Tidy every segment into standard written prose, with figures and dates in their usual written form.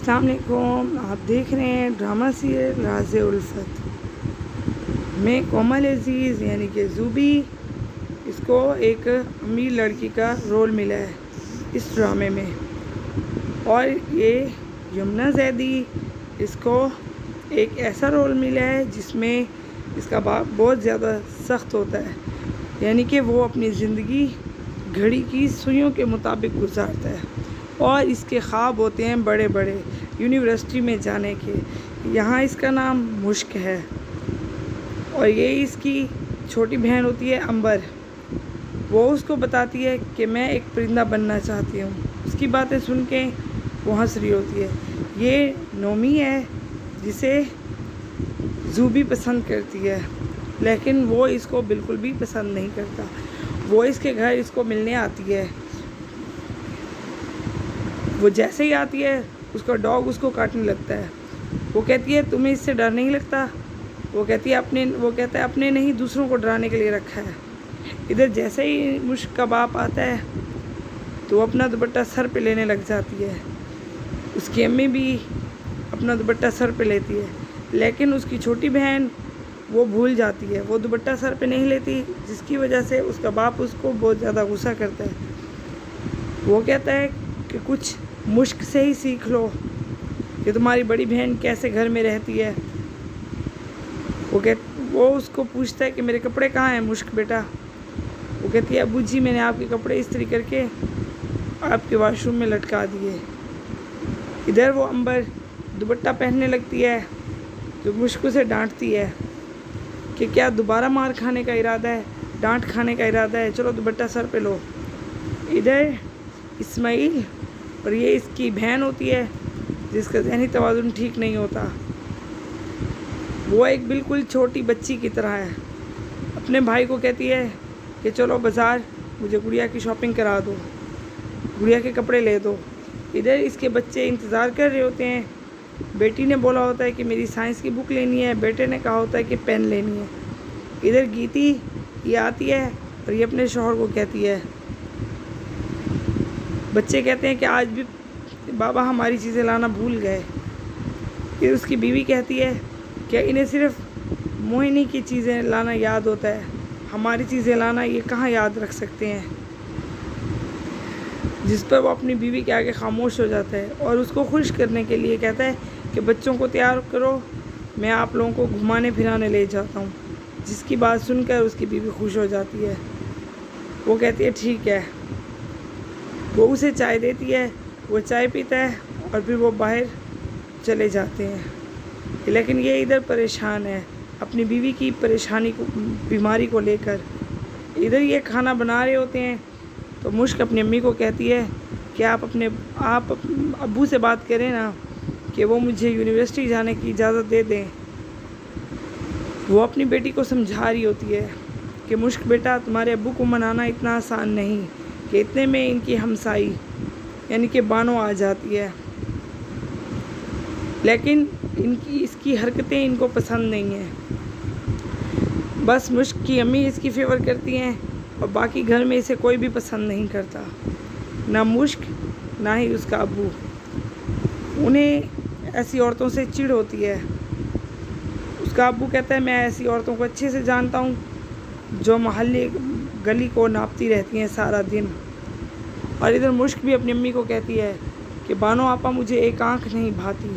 अस्सलाम वालेकुम। आप देख रहे हैं ड्रामा सीरियल राज़े उल्फत में कोमल अज़ीज़ यानी कि ज़ूबी, इसको एक अमीर लड़की का रोल मिला है इस ड्रामे में। और ये यमुना ज़ैदी, इसको एक ऐसा रोल मिला है जिसमें इसका बाप बहुत ज़्यादा सख्त होता है, यानी कि वो अपनी ज़िंदगी घड़ी की सुइयों के मुताबिक गुजारता है और इसके ख्वाब होते हैं बड़े बड़े यूनिवर्सिटी में जाने के। यहाँ इसका नाम मुश्क है और ये इसकी छोटी बहन होती है अंबर। वो उसको बताती है कि मैं एक परिंदा बनना चाहती हूँ। उसकी बातें सुन के वो हंस रही होती है। ये नोमी है जिसे ज़ूबी पसंद करती है, लेकिन वो इसको बिल्कुल भी पसंद नहीं करता। वो इसके घर इसको मिलने आती है। वो जैसे ही आती है उसका डॉग उसको काटने लगता है। वो कहती है तुम्हें इससे डर नहीं लगता? वो कहता है अपने नहीं, दूसरों को डराने के लिए रखा है। इधर जैसे ही मुश्क का बाप आता है तो वो अपना दुपट्टा सर पे लेने लग जाती है। उसकी अम्मी भी अपना दुपट्टा सर पे लेती है, लेकिन उसकी छोटी बहन वो भूल जाती है, वो दुपट्टा सर पे नहीं लेती, जिसकी वजह से उसका बाप उसको बहुत ज़्यादा गुस्सा करता है। वो कहता है कि कुछ मुश्क से ही सीख लो कि तुम्हारी बड़ी बहन कैसे घर में रहती है। वो उसको पूछता है कि मेरे कपड़े कहाँ हैं मुश्क बेटा? वो कहती है अबू जी मैंने आपके कपड़े इस्त्री करके आपके वॉशरूम में लटका दिए। इधर वो अंबर दुपट्टा पहनने लगती है जो मुश्क से डांटती है कि क्या दोबारा मार खाने का इरादा है, डांट खाने का इरादा है, चलो दुपट्टा सर पे लो। इधर इस्माइल और ये इसकी बहन होती है जिसका ज़हनी तवाज़ुन ठीक नहीं होता। वो एक बिल्कुल छोटी बच्ची की तरह है। अपने भाई को कहती है कि चलो बाज़ार, मुझे गुड़िया की शॉपिंग करा दो, गुड़िया के कपड़े ले दो। इधर इसके बच्चे इंतज़ार कर रहे होते हैं। बेटी ने बोला होता है कि मेरी साइंस की बुक लेनी है, बेटे ने कहा होता है कि पेन लेनी है। इधर गीती ये आती है और ये अपने शौहर को कहती है, बच्चे कहते हैं कि आज भी बाबा हमारी चीज़ें लाना भूल गए। फिर उसकी बीवी कहती है कि इन्हें सिर्फ मोहिनी की चीज़ें लाना याद होता है, हमारी चीज़ें लाना ये कहाँ याद रख सकते हैं। जिस पर वो अपनी बीवी के आगे खामोश हो जाता है और उसको खुश करने के लिए कहता है कि बच्चों को तैयार करो, मैं आप लोगों को घुमाने फिराने ले जाता हूँ। जिसकी बात सुनकर उसकी बीवी खुश हो जाती है। वो कहती है ठीक है। वो उसे चाय देती है, वो चाय पीता है और फिर वो बाहर चले जाते हैं। लेकिन ये इधर परेशान है अपनी बीवी की परेशानी को, बीमारी को लेकर। इधर ये खाना बना रहे होते हैं तो मुश्क अपनी अम्मी को कहती है कि आप अब्बू से बात करें ना कि वो मुझे यूनिवर्सिटी जाने की इजाज़त दे दें। वो अपनी बेटी को समझा रही होती है कि मुश्क बेटा, तुम्हारे अब्बू को मनाना इतना आसान नहीं कि इतने में इनकी हमसाई यानी कि बानो आ जाती है। लेकिन इसकी हरकतें इनको पसंद नहीं हैं। बस मुश्क की अम्मी इसकी फेवर करती हैं और बाकी घर में इसे कोई भी पसंद नहीं करता, ना मुश्क ना ही उसका अब्बू। उन्हें ऐसी औरतों से चिढ़ होती है। उसका अब्बू कहता है मैं ऐसी औरतों को अच्छे से जानता हूँ जो मोहल्ले गली को नापती रहती हैं सारा दिन। और इधर मुश्क भी अपनी अम्मी को कहती है कि बानो आपा मुझे एक आँख नहीं भाती।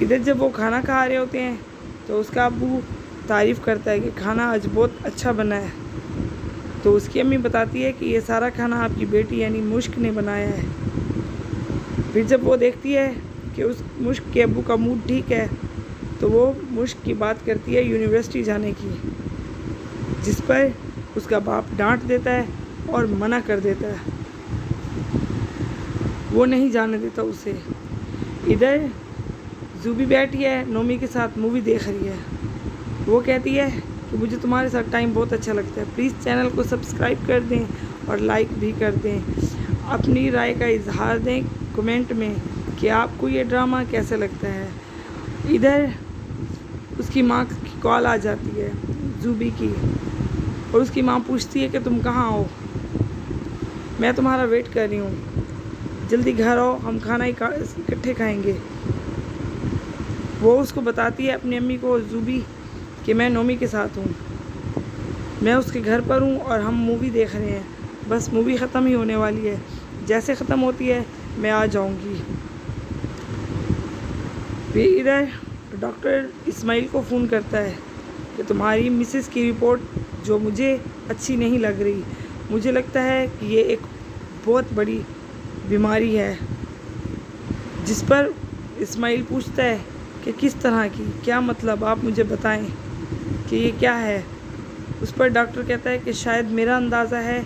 इधर जब वो खाना खा रहे होते हैं तो उसका अब्बू तारीफ़ करता है कि खाना आज बहुत अच्छा बना है। तो उसकी अम्मी बताती है कि ये सारा खाना आपकी बेटी यानी मुश्क ने बनाया है। फिर जब वो देखती है कि उस मुश्क के अब्बू का मूड ठीक है तो वो मुश्क की बात करती है यूनिवर्सिटी जाने की, जिस पर उसका बाप डांट देता है और मना कर देता है, वो नहीं जाने देता उसे। इधर ज़ूबी बैठी है नोमी के साथ मूवी देख रही है। वो कहती है कि मुझे तुम्हारे साथ टाइम बहुत अच्छा लगता है, प्लीज़ चैनल को सब्सक्राइब कर दें और लाइक भी कर दें। अपनी राय का इजहार दें कमेंट में कि आपको ये ड्रामा कैसा लगता है। इधर उसकी माँ की कॉल आ जाती है ज़ूबी की और उसकी माँ पूछती है कि तुम कहाँ हो, मैं तुम्हारा वेट कर रही हूँ। जल्दी घर आओ, हम खाना इकट्ठे खाएंगे। वो उसको बताती है अपनी अम्मी को, ज़ुबी, कि मैं नोमी के साथ हूँ, मैं उसके घर पर हूँ और हम मूवी देख रहे हैं, बस मूवी ख़त्म ही होने वाली है, जैसे ख़त्म होती है मैं आ जाऊँगी। फिर इधर डॉक्टर इस्माइल को फ़ोन करता है कि तुम्हारी मिसेस की रिपोर्ट जो मुझे अच्छी नहीं लग रही, मुझे लगता है कि ये एक बहुत बड़ी बीमारी है। जिस पर इस्माइल पूछता है कि किस तरह की, क्या मतलब, आप मुझे बताएं कि ये क्या है। उस पर डॉक्टर कहता है कि शायद मेरा अंदाज़ा है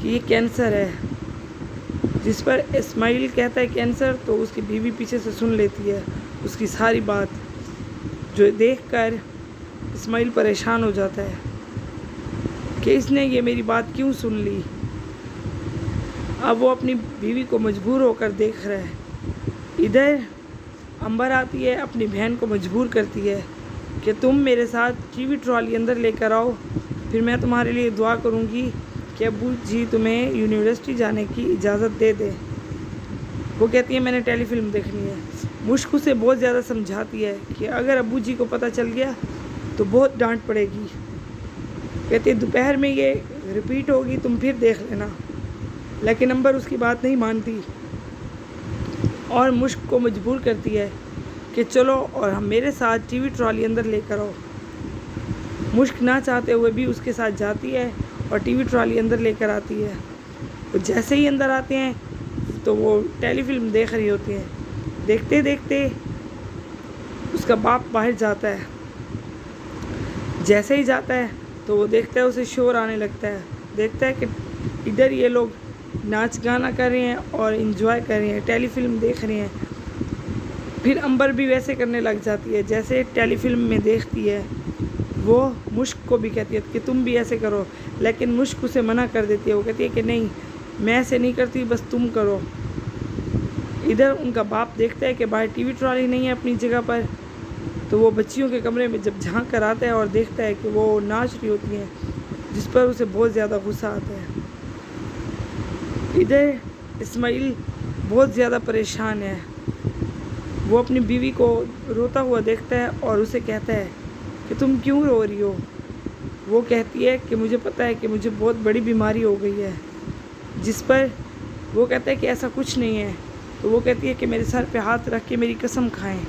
कि ये कैंसर है। जिस पर इस्माइल कहता है कैंसर, तो उसकी बीवी पीछे से सुन लेती है उसकी सारी बात, जो देखकर इस्माइल परेशान हो जाता है कि इसने ये मेरी बात क्यों सुन ली। अब वो अपनी बीवी को मजबूर होकर देख रहा है। इधर अंबर आती है, अपनी बहन को मजबूर करती है कि तुम मेरे साथ टीवी ट्रॉली अंदर लेकर आओ, फिर मैं तुम्हारे लिए दुआ करूँगी कि अब्बू जी तुम्हें यूनिवर्सिटी जाने की इजाज़त दे दें। वो कहती है मैंने टेलीफिल्म देखनी है। मुश्क उसे बहुत ज़्यादा समझाती है कि अगर अब्बू जी को पता चल गया तो बहुत डांट पड़ेगी। कहती है दोपहर में ये रिपीट होगी, तुम फिर देख लेना। लेकिन अंबर उसकी बात नहीं मानती और मुश्क को मजबूर करती है कि चलो और हम मेरे साथ टीवी ट्रॉली अंदर लेकर आओ। मुश्क ना चाहते हुए भी उसके साथ जाती है और टीवी ट्रॉली अंदर लेकर आती है। तो जैसे ही अंदर आते हैं तो वो टेलीफिल्म देख रही होती है। देखते देखते उसका बाप बाहर जाता है। जैसे ही जाता है तो वो देखता है उसे शोर आने लगता है। देखता है कि इधर ये लोग नाच गाना कर रहे हैं और इन्जॉय कर रहे हैं, टेलीफिल्म देख रहे हैं। फिर अंबर भी वैसे करने लग जाती है जैसे टेलीफिल्म में देखती है। वो मुश्क को भी कहती है कि तुम भी ऐसे करो, लेकिन मुश्क उसे मना कर देती है। वो कहती है कि नहीं, मैं ऐसे नहीं करती, बस तुम करो। इधर उनका बाप देखता है कि बाहर टीवी ट्रॉली नहीं है अपनी जगह पर, तो वो बच्चियों के कमरे में जब झांक कर आता है और देखता है कि वो नाच रही होती हैं, जिस पर उसे बहुत ज़्यादा गुस्सा आता है। इधर इस्माइल बहुत ज़्यादा परेशान है। वो अपनी बीवी को रोता हुआ देखता है और उसे कहता है कि तुम क्यों रो रही हो। वो कहती है कि मुझे पता है कि मुझे बहुत बड़ी बीमारी हो गई है। जिस पर वो कहता है कि ऐसा कुछ नहीं है। तो वो कहती है कि मेरे सर पे हाथ रख के मेरी कसम खाएं।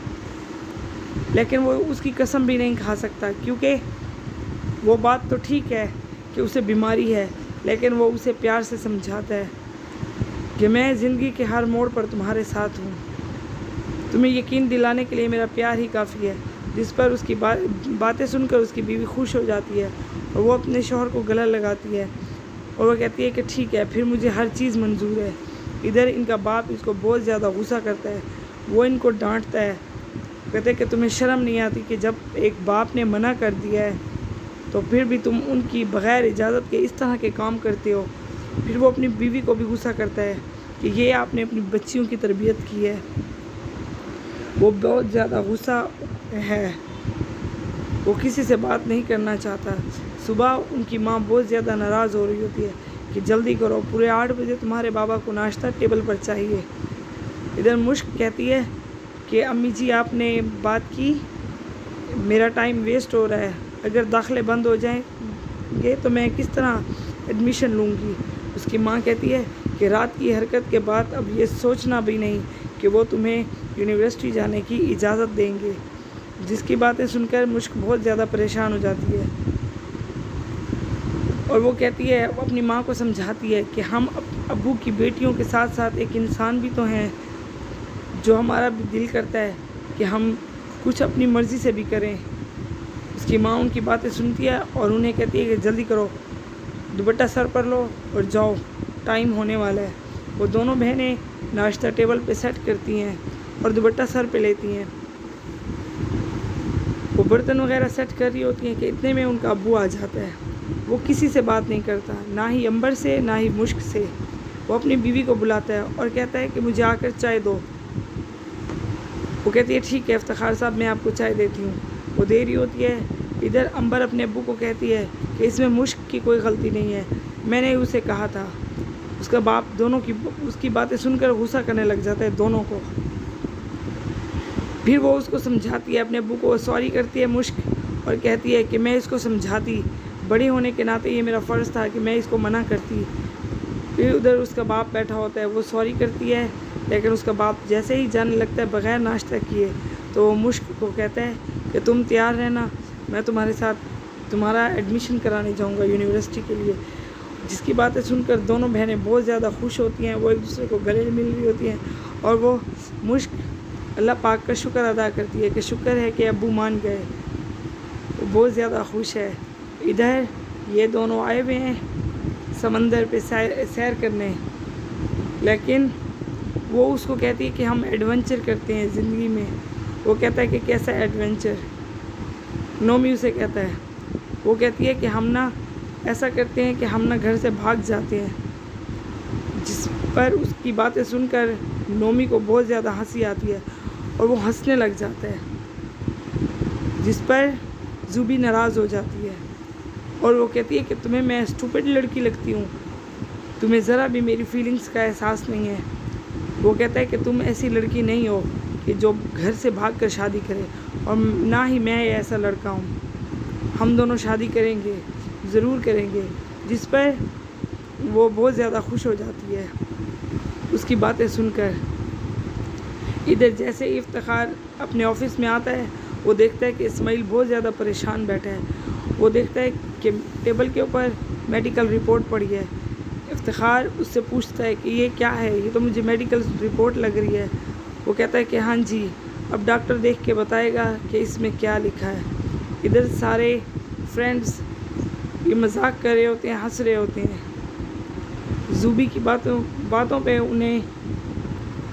लेकिन वो उसकी कसम भी नहीं खा सकता, क्योंकि वो बात तो ठीक है कि उसे बीमारी है, लेकिन वो उसे प्यार से समझाता है कि मैं ज़िंदगी के हर मोड़ पर तुम्हारे साथ हूँ, तुम्हें यकीन दिलाने के लिए मेरा प्यार ही काफ़ी है। जिस पर उसकी बातें सुनकर उसकी बीवी खुश हो जाती है और वो अपने शौहर को गला लगाती है और वो कहती है कि ठीक है, फिर मुझे हर चीज़ मंजूर है। इधर इनका बाप इसको बहुत ज़्यादा गुस्सा करता है। वो इनको डांटता है, कहते हैं कि तुम्हें शर्म नहीं आती कि जब एक बाप ने मना कर दिया है तो फिर भी तुम उनकी बग़ैर इजाज़त के इस तरह के काम करते हो। फिर वो अपनी बीवी को भी गुस्सा करता है कि ये आपने अपनी बच्चियों की तरबियत की है। वो बहुत ज़्यादा गुस्सा है, वो किसी से बात नहीं करना चाहता। सुबह उनकी माँ बहुत ज़्यादा नाराज़ हो रही होती है कि जल्दी करो, पूरे 8 बजे तुम्हारे बाबा को नाश्ता टेबल पर चाहिए। इधर मुश्क कहती है कि अम्मी जी आपने बात की, मेरा टाइम वेस्ट हो रहा है, अगर दाखिले बंद हो जाएंगे तो मैं किस तरह एडमिशन लूँगी। उसकी माँ कहती है कि रात की हरकत के बाद अब ये सोचना भी नहीं कि वो तुम्हें यूनिवर्सिटी जाने की इजाज़त देंगे। जिसकी बातें सुनकर मुश्क बहुत ज़्यादा परेशान हो जाती है और वो कहती है, वो अपनी माँ को समझाती है कि हम अब्बू की बेटियों के साथ साथ एक इंसान भी तो हैं, जो हमारा भी दिल करता है कि हम कुछ अपनी मर्ज़ी से भी करें। उसकी माँ उनकी बातें सुनती है और उन्हें कहती है कि जल्दी करो, दुपट्टा सर पर लो और जाओ, टाइम होने वाला है। वो दोनों बहनें नाश्ता टेबल पे सेट करती हैं और दुपट्टा सर पे लेती हैं। वो बर्तन वगैरह सेट कर रही होती हैं कि इतने में उनका अब्बू आ जाता है। वो किसी से बात नहीं करता, ना ही अंबर से ना ही मुश्क से। वो अपनी बीवी को बुलाता है और कहता है कि मुझे आकर चाय दो। वो कहती है ठीक है इफ्तिखार साहब, मैं आपको चाय देती हूँ। वो दे रही होती है। इधर अंबर अपने अब्बू को कहती है कि इसमें मुश्क की कोई गलती नहीं है, मैंने उसे कहा था उसका बाप दोनों की उसकी बातें सुनकर गुस्सा करने लग जाता है दोनों को। फिर वो उसको समझाती है, अपने अब्बू को सॉरी करती है मुश्क, और कहती है कि मैं इसको समझाती, बड़ी होने के नाते ये मेरा फ़र्ज़ था कि मैं इसको मना करती। फिर उधर उसका बाप बैठा होता है, वो सॉरी करती है, लेकिन उसका बाप जैसे ही जाने लगता है बग़ैर नाश्ता किए, तो वो मुश्क को कहता है कि तुम तैयार रहना, मैं तुम्हारे साथ तुम्हारा एडमिशन कराने जाऊंगा यूनिवर्सिटी के लिए। जिसकी बातें सुनकर दोनों बहनें बहुत ज़्यादा खुश होती हैं, वो एक दूसरे को गले मिल रही होती हैं, और वो मुश्क अल्लाह पाक का शुक्र अदा करती है कि शुक्र है कि अब्बू मान गए। वो बहुत ज़्यादा खुश है। इधर ये दोनों आए हुए हैं समंदर पे सैर करने, लेकिन वो उसको कहती है कि हम एडवेंचर करते हैं ज़िंदगी में। वो कहता है कि कैसा एडवेंचर? नोमी उसे कहता है, वो कहती है कि हम ना ऐसा करते हैं कि हम ना घर से भाग जाते हैं। जिस पर उसकी बातें सुनकर नोमी को बहुत ज़्यादा हंसी आती है और वो हंसने लग जाता है, जिस पर ज़ुबी नाराज़ हो जाती है और वो कहती है कि तुम्हें मैं स्टूपिड लड़की लगती हूँ, तुम्हें ज़रा भी मेरी फीलिंग्स का एहसास नहीं है। वो कहता है कि तुम ऐसी लड़की नहीं हो कि जो घर से भाग कर शादी करे, और ना ही मैं ऐसा लड़का हूँ। हम दोनों शादी करेंगे, ज़रूर करेंगे। जिस पर वो बहुत ज़्यादा खुश हो जाती है उसकी बातें सुनकर। इधर जैसे ही इफ्तिखार अपने ऑफिस में आता है, वो देखता है कि इस्माइल बहुत ज़्यादा परेशान बैठा है। वो देखता है कि टेबल के ऊपर मेडिकल रिपोर्ट पड़ी है। इफ्तिखार उससे पूछता है कि ये क्या है? ये तो मुझे मेडिकल रिपोर्ट लग रही है। वो कहता है कि हाँ जी, अब डॉक्टर देख के बताएगा कि इसमें क्या लिखा है। इधर सारे फ्रेंड्स ये मजाक कर रहे होते हैं, हंस रहे होते हैं। ज़ुबी की बातों पे उन्हें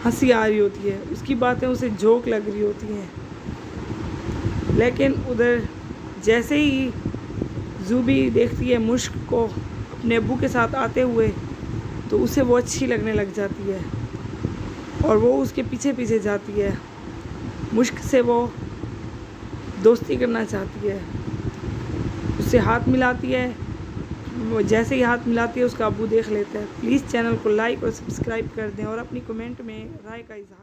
हंसी आ रही होती है, उसकी बातें उसे जोक लग रही होती हैं। लेकिन उधर जैसे ही ज़ुबी देखती है मुश्क को अपने अब्बू के साथ आते हुए, तो उसे वो अच्छी लगने लग जाती है और वो उसके पीछे पीछे जाती है। मुश्क से वो दोस्ती करना चाहती है, उससे हाथ मिलाती है। वो जैसे ही हाथ मिलाती है उसका अब्बू देख लेता है। प्लीज़ चैनल को लाइक और सब्सक्राइब कर दें और अपनी कमेंट में राय का इज़हार